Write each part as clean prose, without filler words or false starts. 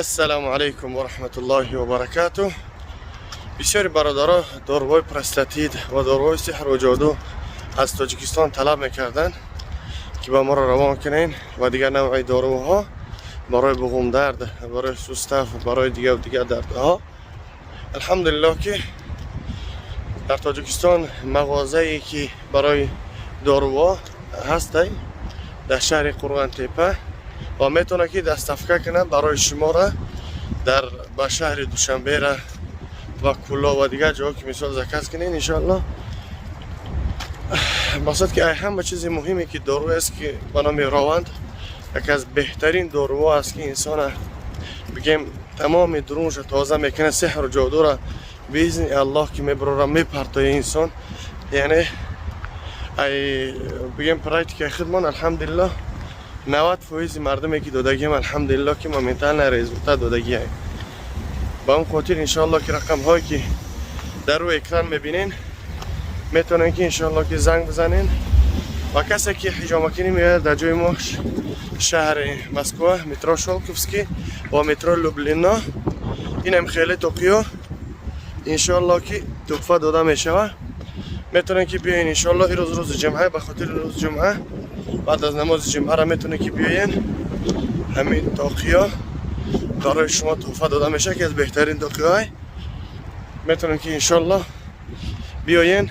السلام علیکم و رحمت الله و برکاته. بسیاری برادرها داروهای پرستاتید و داروهای سحر و جادو از تاجیکستان طلب میکردن که با ما را روان کنین و دیگر نوعی داروها برای بغم درد، برای سوستف، برای دیگر دردها. الحمدلله که در تاجیکستان مغازه‌ای که برای داروها هستی در شهر قرغان تپه و میتونه که دستفکه کنه برای شما را در با شهر دوشنبه را و کلا و دیگر جاها که مثال زکات کنین انشاءالله. مقصد که همه چیز مهمی که دارو است که به نام راوند یکی از بهترین داروها است که انسان بگیم تمام درونش تازه میکنه، سحر و جادو را به اذن الله که میبره میپرتای انسان. یعنی ای بگیم پرایت که خدمت الحمدلله 90% مردمی که دادگیم الحمدلله که مومنتاً رزولت دادگی هست. با اون خاطر انشاءالله که رقم هایی که در روی اکران میبینین میتونن که انشاءالله که زنگ بزنین و کسی که حجامه کنی میاد در جای ما شهر مسکو مترو شولکوفسکی و مترو لوبلینا این هم خیلی توکیو انشاءالله که تحفه داده میشود. میتونن که بیاین انشاءالله این روز جمعه، به خاطر روز جمعه بعد از نماز جمعه را میتونه که بیاین همین توکیو برای شما تحفه داده میشه که از بهترین توکیوهای. میتونن که انشاءالله بیاین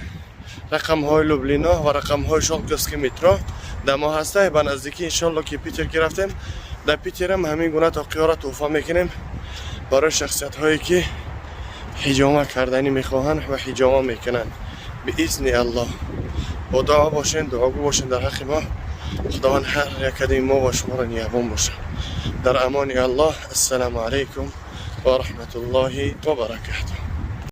رقم های لوبلینا و رقم های شولکوفسکی مترو در ما هسته. به نزدیکی انشاءالله که پیتر گرفتیم در پیتر هم همین گونه توکیو را تحفه میکنیم برای شخصیت هایی که حجامه کردنی میخواهند و حجامه میکنن به اذن الله. با دعا باشین، دعاگو باشین در حق ما. خداوند هر یک ما و شما را نگهبان باشه. در امان الله. السلام علیکم و رحمت الله و برکاته.